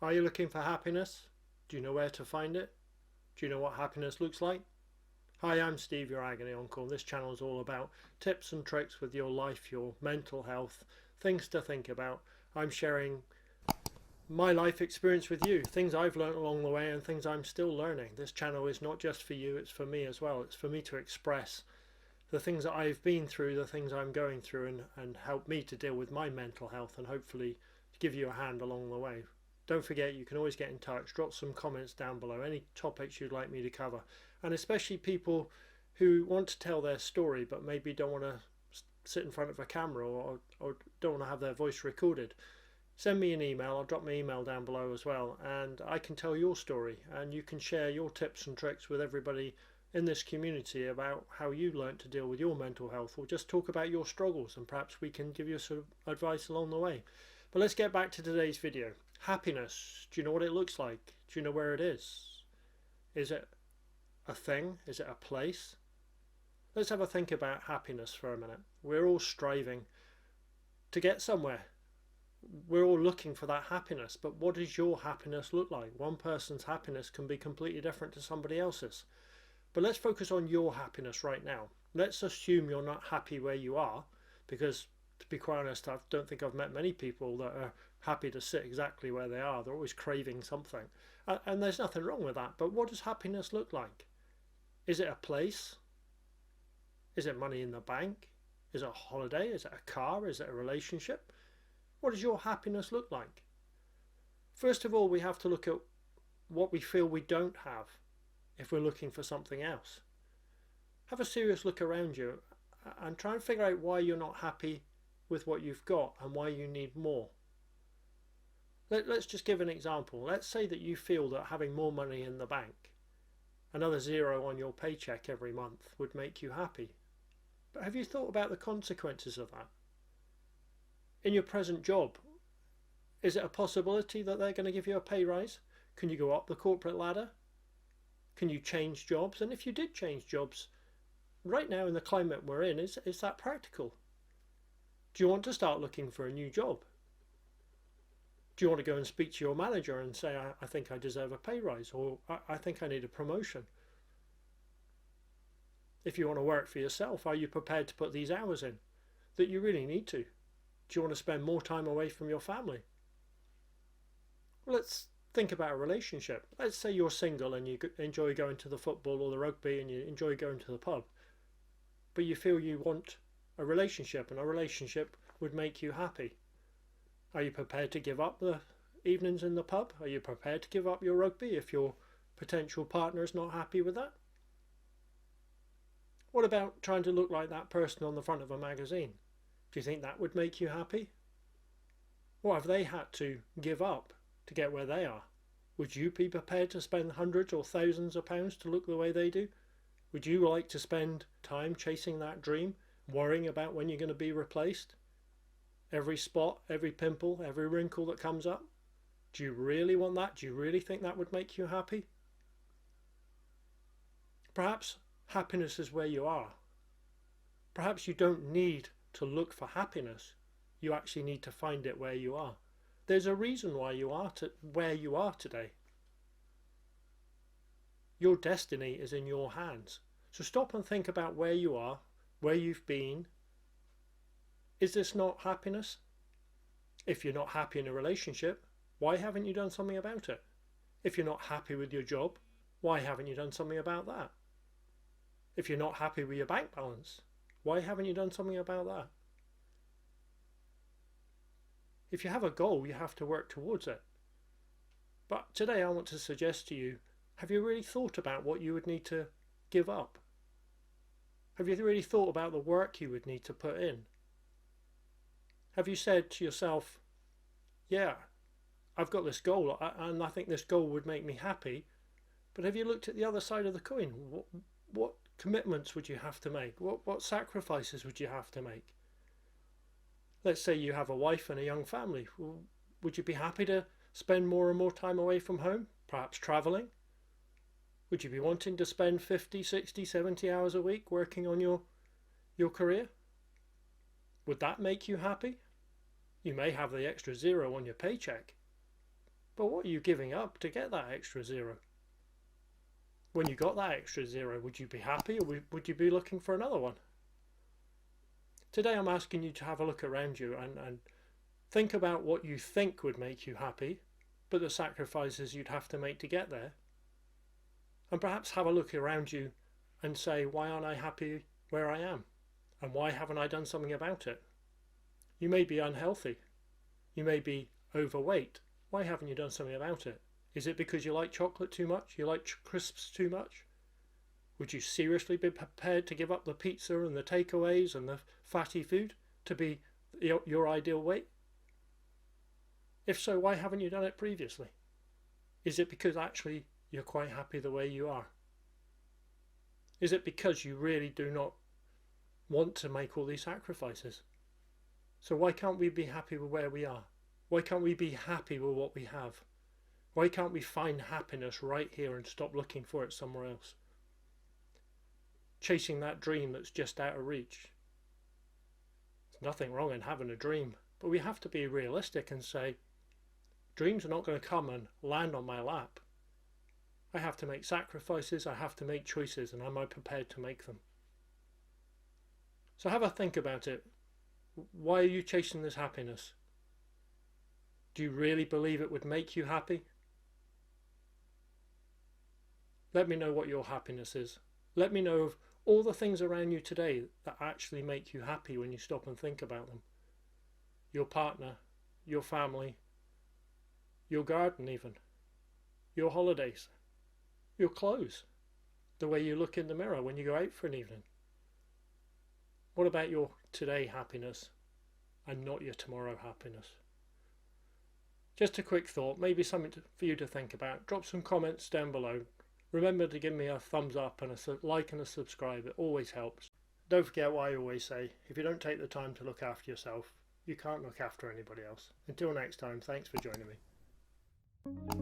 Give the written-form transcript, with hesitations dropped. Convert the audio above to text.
Are you looking for happiness? Do you know where to find it? Do you know what happiness looks like? Hi, I'm Steve, your Agony Uncle. This channel is all about tips and tricks with your life, your mental health, things to think about. I'm sharing my life experience with you, things I've learned along the way and things I'm still learning. This channel is not just for you, it's for me as well. It's for me to express the things that I've been through, the things I'm going through, and help me to deal with my mental health and hopefully give you a hand along the way. Don't forget, you can always get in touch, drop some comments down below, any topics you'd like me to cover, and especially people who want to tell their story but maybe don't want to sit in front of a camera or don't want to have their voice recorded. Send me an email, I'll drop my email down below as well, and I can tell your story and you can share your tips and tricks with everybody in this community about how you learnt to deal with your mental health, or just talk about your struggles, and perhaps we can give you some advice along the way. But let's get back to today's video. Happiness, do you know what it looks like? Do you know where it is? Is it a thing? Is it a place? Let's have a think about happiness for a minute. We're all striving to get somewhere. We're all looking for that happiness, but what does your happiness look like? One person's happiness can be completely different to somebody else's. But let's focus on your happiness right now. Let's assume you're not happy where you are, because to be quite honest, I don't think I've met many people that are happy to sit exactly where they are. They're always craving something. And there's nothing wrong with that. But what does happiness look like? Is it a place? Is it money in the bank? Is it a holiday? Is it a car? Is it a relationship? What does your happiness look like? First of all, we have to look at what we feel we don't have if we're looking for something else. Have a serious look around you and try and figure out why you're not happy with what you've got and why you need more. Let's just give an example. Let's say that you feel that having more money in the bank, another zero on your paycheck every month, would make you happy. But have you thought about the consequences of that? In your present job, is it a possibility that they're going to give you a pay rise? Can you go up the corporate ladder? Can you change jobs? And if you did change jobs, right now in the climate we're in, is that practical? Do you want to start looking for a new job? Do you want to go and speak to your manager and say, I think I deserve a pay rise, or I think I need a promotion? If you want to work for yourself, are you prepared to put these hours in that you really need to? Do you want to spend more time away from your family? Well, let's think about a relationship. Let's say you're single and you enjoy going to the football or the rugby and you enjoy going to the pub, but you feel you want a relationship and a relationship would make you happy. Are you prepared to give up the evenings in the pub? Are you prepared to give up your rugby if your potential partner is not happy with that? What about trying to look like that person on the front of a magazine? Do you think that would make you happy? What have they had to give up to get where they are? Would you be prepared to spend hundreds or thousands of pounds to look the way they do? Would you like to spend time chasing that dream, worrying about when you're going to be replaced? Every spot, every pimple, every wrinkle that comes up? Do you really want that? Do you really think that would make you happy? Perhaps happiness is where you are. Perhaps you don't need to look for happiness. You actually need to find it where you are. There's a reason why you are where you are today. Your destiny is in your hands. So stop and think about where you are, where you've been. Is this not happiness? If you're not happy in a relationship, why haven't you done something about it? If you're not happy with your job, why haven't you done something about that? If you're not happy with your bank balance, why haven't you done something about that? If you have a goal, you have to work towards it. But today I want to suggest to you, have you really thought about what you would need to give up? Have you really thought about the work you would need to put in? Have you said to yourself, yeah, I've got this goal and I think this goal would make me happy, but have you looked at the other side of the coin? What commitments would you have to make? What sacrifices would you have to make? Let's say you have a wife and a young family. Would you be happy to spend more and more time away from home, perhaps travelling? Would you be wanting to spend 50, 60, 70 hours a week working on your career? Would that make you happy? You may have the extra zero on your paycheck, But what are you giving up to get that extra zero? When you got that extra zero, would you be happy, or would you be looking for another one? Today I'm asking you to have a look around you and think about what you think would make you happy, but the sacrifices you'd have to make to get there. And perhaps have a look around you and say, why aren't I happy where I am? And why haven't I done something about it? You may be unhealthy. You may be overweight. Why haven't you done something about it? Is it because you like chocolate too much? You like crisps too much? Would you seriously be prepared to give up the pizza and the takeaways and the fatty food to be your ideal weight? If so, why haven't you done it previously? Is it because actually you're quite happy the way you are? Is it because you really do not want to make all these sacrifices? So why can't we be happy with where we are? Why can't we be happy with what we have? Why can't we find happiness right here and stop looking for it somewhere else? Chasing that dream that's just out of reach. There's nothing wrong in having a dream, but we have to be realistic and say, dreams are not going to come and land on my lap. I have to make sacrifices, I have to make choices, and am I prepared to make them? So have a think about it. Why are you chasing this happiness? Do you really believe it would make you happy? Let me know what your happiness is. Let me know of all the things around you today that actually make you happy when you stop and think about them. Your partner, your family, your garden even, your holidays, your clothes, the way you look in the mirror when you go out for an evening. What about your today happiness and not your tomorrow happiness? Just a quick thought, maybe something for you to think about. Drop some comments down below. Remember to give me a thumbs up and a like and a subscribe, it always helps. Don't forget what I always say, if you don't take the time to look after yourself, you can't look after anybody else. Until next time, thanks for joining me.